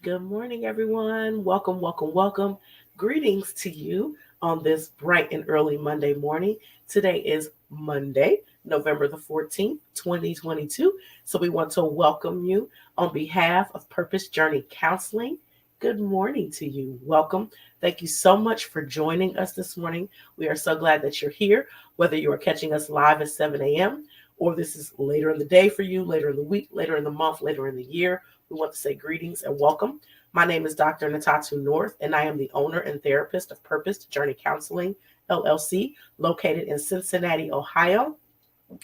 Good morning, everyone. Welcome, welcome, welcome. Greetings to you on this bright and early Monday morning. Today is Monday, November the 14th, 2022. So we want to welcome you on behalf of Purpose Journey Counseling. Good morning to you. Welcome. Thank you so much for joining us this morning. We are so glad that you're here, whether you are catching us live at 7 a.m. or this is later in the day for you, later in the week, later in the month, later in the year. We want to say greetings and welcome. My name is Dr. Natatu North, and I am the owner and therapist of Purpose Journey Counseling, LLC, located in Cincinnati, Ohio.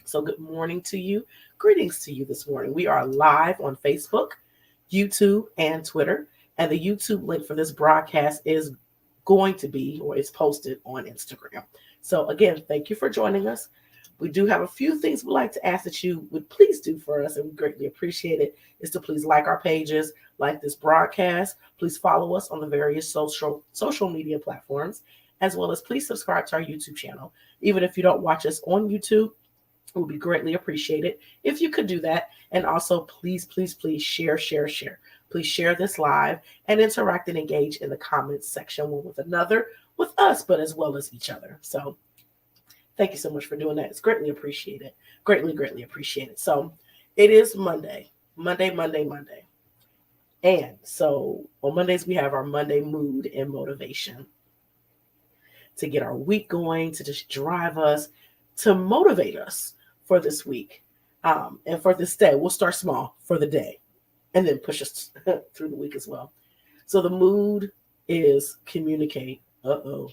So good morning to you. Greetings to you this morning. We are live on Facebook, YouTube, and Twitter. And the YouTube link for this broadcast is going to be or is posted on Instagram. So again, thank you for joining us. We do have a few things we'd like to ask that you would please do for us, and we greatly appreciate it, is to please like our pages, like this broadcast. Please follow us on the various social media platforms, as well as please subscribe to our YouTube channel. Even if you don't watch us on YouTube, it would be greatly appreciated if you could do that. And also, please, please, please share. Please share this live and interact and engage in the comments section one with another, with us, but as well as each other. So thank you so much for doing that. It's greatly appreciated. Greatly, greatly appreciated. So it is Monday. And so on Mondays, we have our Monday mood and motivation to get our week going, to just drive us, to motivate us for this week. And for this day, we'll start small for the day and then push us through the week as well. So the mood is communicate. The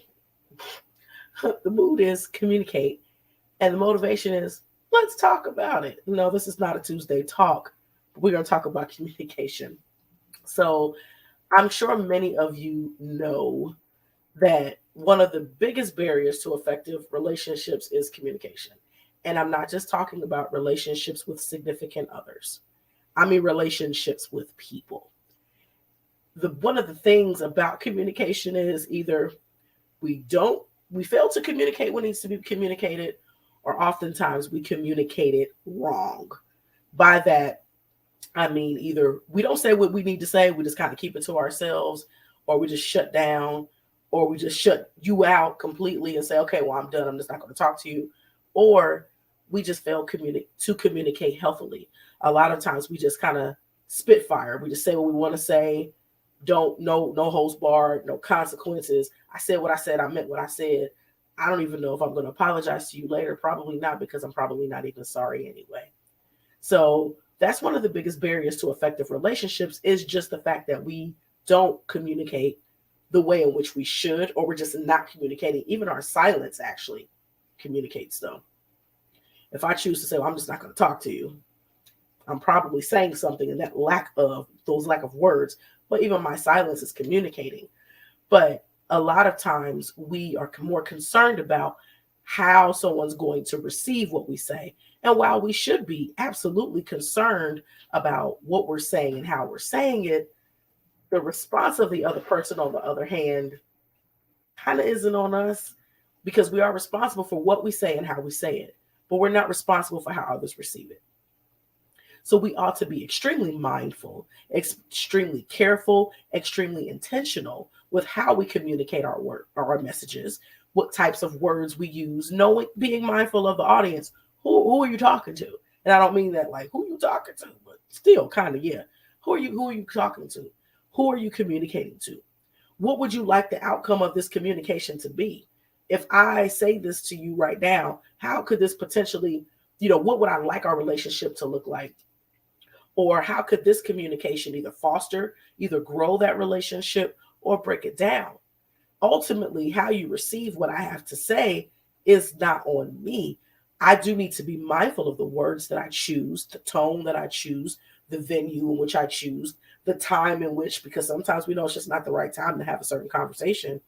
mood is communicate, and the motivation is let's talk about it. No, this is not a Tuesday talk. We're going to talk about communication. So I'm sure many of you know that one of the biggest barriers to effective relationships is communication. And I'm not just talking about relationships with significant others. I mean relationships with people. One of the things about communication is either we fail to communicate what needs to be communicated, or oftentimes we communicate it wrong. By that, I mean either we don't say what we need to say, we just kind of keep it to ourselves, or we just shut down, or we just shut you out completely and say, okay, well, I'm done. I'm just not going to talk to you. Or we just fail to communicate healthily. A lot of times we just kind of spitfire. We just say what we want to say. No holds barred, no consequences. I said what I said. I meant what I said. I don't even know if I'm going to apologize to you later. Probably not, because I'm probably not even sorry anyway. So that's one of the biggest barriers to effective relationships, is just the fact that we don't communicate the way in which we should, or we're just not communicating. Even our silence actually communicates, though. If I choose to say, well, I'm just not going to talk to you, I'm probably saying something, and that lack of words, but even my silence is communicating. But a lot of times we are more concerned about how someone's going to receive what we say. And while we should be absolutely concerned about what we're saying and how we're saying it, the response of the other person, on the other hand, kind of isn't on us, because we are responsible for what we say and how we say it, but we're not responsible for how others receive it. So we ought to be extremely mindful, extremely careful, extremely intentional with how we communicate our messages, what types of words we use, being mindful of the audience. Who are you talking to? And I don't mean that like, who are you talking to, but still kind of, yeah. Who are you talking to? Who are you communicating to? What would you like the outcome of this communication to be? If I say this to you right now, how could this potentially, what would I like our relationship to look like? Or how could this communication either grow that relationship or break it down? Ultimately, how you receive what I have to say is not on me. I do need to be mindful of the words that I choose, the tone that I choose, the venue in which I choose, the time in which, because sometimes we know it's just not the right time to have a certain conversation,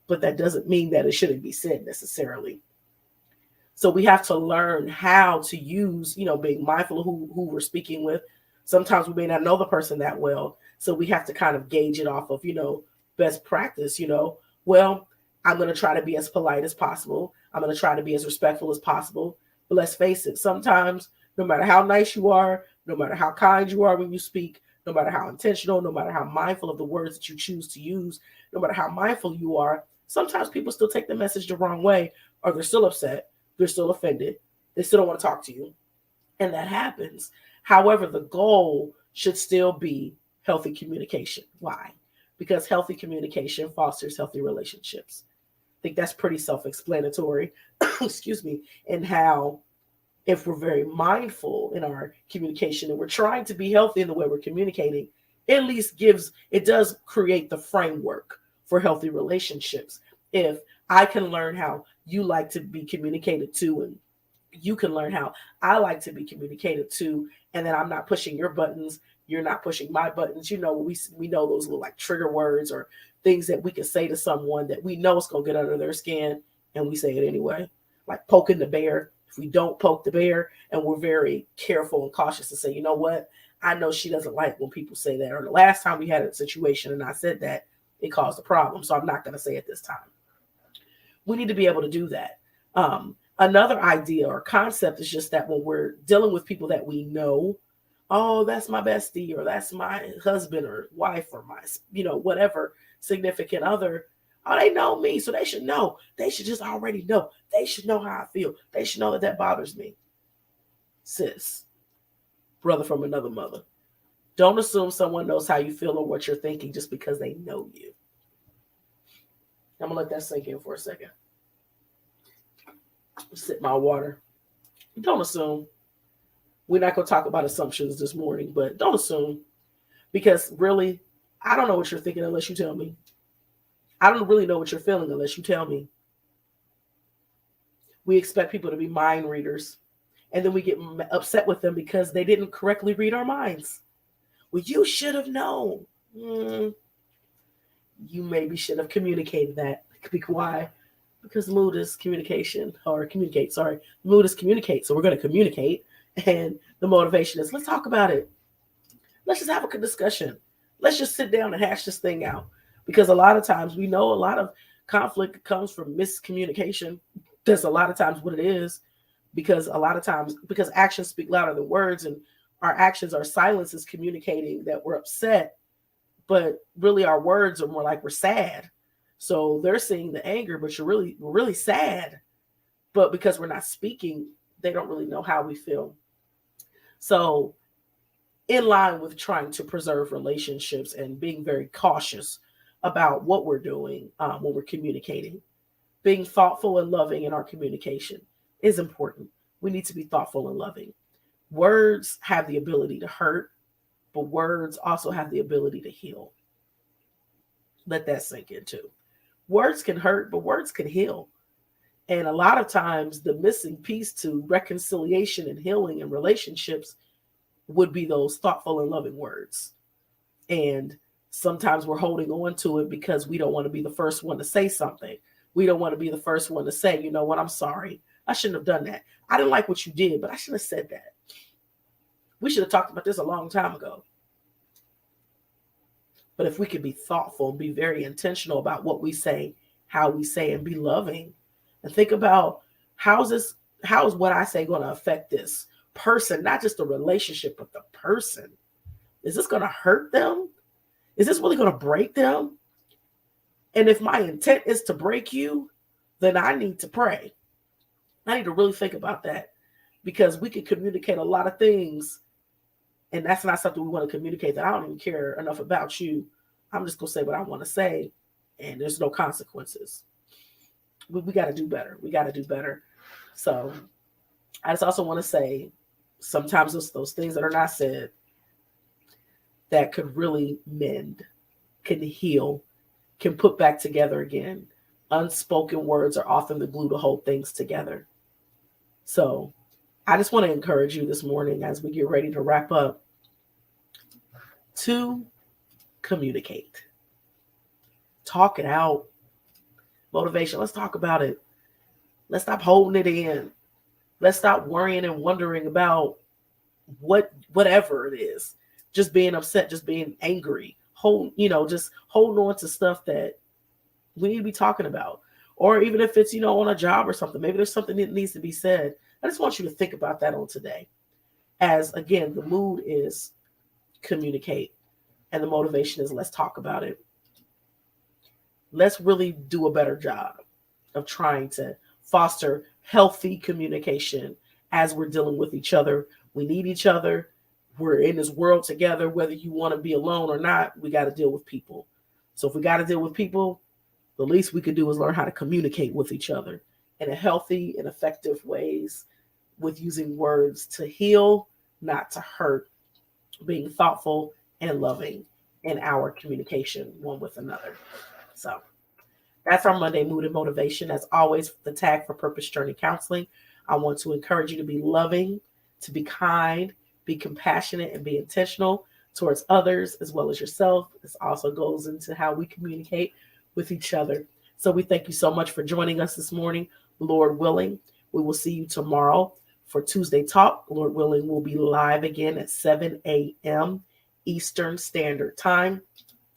but that doesn't mean that it shouldn't be said necessarily. So we have to learn how to use, being mindful of who we're speaking with. Sometimes we may not know the person that well, so we have to kind of gauge it off of, best practice, well, I'm going to try to be as polite as possible. I'm going to try to be as respectful as possible. But let's face it, sometimes no matter how nice you are, no matter how kind you are when you speak, no matter how intentional, no matter how mindful of the words that you choose to use, no matter how mindful you are, sometimes people still take the message the wrong way, or they're still upset, they're still offended, they still don't want to talk to you. And that happens. However, the goal should still be healthy communication. Why? Because healthy communication fosters healthy relationships. I think that's pretty self-explanatory, excuse me, and how if we're very mindful in our communication and we're trying to be healthy in the way we're communicating, it at least it does create the framework for healthy relationships. If I can learn how you like to be communicated to, and you can learn how I like to be communicated to, and then I'm not pushing your buttons, you're not pushing my buttons. We know those little like trigger words or things that we can say to someone that we know is going to get under their skin, and we say it anyway, like poking the bear. If we don't poke the bear and we're very careful and cautious to say, you know what, I know she doesn't like when people say that, or the last time we had a situation and I said that, it caused a problem, so I'm not going to say it this time. We need to be able to do that. Another idea or concept is just that when we're dealing with people that we know, oh, that's my bestie, or that's my husband or wife, or my, whatever significant other. Oh, they know me, so they should know. They should just already know. They should know how I feel. They should know that bothers me. Sis, brother from another mother, don't assume someone knows how you feel or what you're thinking just because they know you. I'm going to let that sink in for a second. Sip my water. Don't assume. We're not going to talk about assumptions this morning, but don't assume. Because really, I don't know what you're thinking unless you tell me. I don't really know what you're feeling unless you tell me. We expect people to be mind readers, and then we get upset with them because they didn't correctly read our minds. Well, you should have known. You maybe should have communicated that. Why? Because mood is communication, or communicate, sorry. Mood is communicate, so we're going to communicate, and the motivation is, let's talk about it. Let's just have a discussion. Let's just sit down and hash this thing out. Because a lot of times we know a lot of conflict comes from miscommunication. That's a lot of times what it is. Because a lot of times, because actions speak louder than words, and our actions, our silence is communicating that we're upset, but really our words are more like we're sad. So they're seeing the anger, but we're really sad. But because we're not speaking, they don't really know how we feel. So in line with trying to preserve relationships and being very cautious about what we're doing when we're communicating, being thoughtful and loving in our communication is important. We need to be thoughtful and loving. Words have the ability to hurt, but words also have the ability to heal. Let that sink in too. Words can hurt, but words can heal. And a lot of times the missing piece to reconciliation and healing in relationships would be those thoughtful and loving words. And sometimes we're holding on to it because we don't want to be the first one to say something. We don't want to be the first one to say, you know what, I'm sorry. I shouldn't have done that. I didn't like what you did, but I shouldn't have said that. We should have talked about this a long time ago. But if we could be thoughtful and be very intentional about what we say, how we say, and be loving, and think about how is what I say going to affect this person, not just the relationship, but the person. Is this going to hurt them? Is this really going to break them? And if my intent is to break you, then I need to pray. I need to really think about that, because we can communicate a lot of things, and that's not something we want to communicate, that I don't even care enough about you. I'm just going to say what I want to say, and there's no consequences. We got to do better. We got to do better. So I just also want to say, sometimes those things that are not said that could really mend, can heal, can put back together again. Unspoken words are often the glue to hold things together. So I just want to encourage you this morning as we get ready to wrap up to communicate. Talk it out. Motivation. Let's talk about it. Let's stop holding it in. Let's stop worrying and wondering about whatever it is. Just being upset, just being angry. Just holding on to stuff that we need to be talking about. Or even if it's, on a job or something, maybe there's something that needs to be said. I just want you to think about that on today. As again, the mood is communicate. And the motivation is let's talk about it. Let's really do a better job of trying to foster healthy communication as we're dealing with each other. We need each other. We're in this world together. Whether you want to be alone or not, we got to deal with people. So if we got to deal with people, the least we could do is learn how to communicate with each other in a healthy and effective ways, with using words to heal, not to hurt, being thoughtful and loving in our communication one with another. So that's our Monday mood and motivation. As always, the tag for Purpose Journey Counseling. I want to encourage you to be loving, to be kind, be compassionate, and be intentional towards others as well as yourself. This also goes into how we communicate with each other. So we thank you so much for joining us this morning. Lord willing, we will see you tomorrow for Tuesday Talk. Lord willing, we'll be live again at 7 a.m. Eastern Standard Time.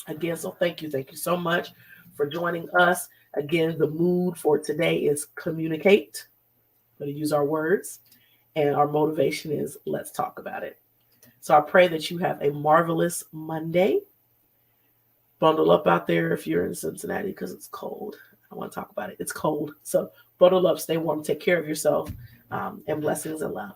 Again, so thank you so much for joining us. Again, the mood for today is communicate. I'm going to use our words, and our motivation is let's talk about it. So I pray that you have a marvelous Monday. Bundle up out there if you're in Cincinnati because it's cold. I want to talk about it. It's cold. So bundle up, stay warm, take care of yourself, and blessings and love.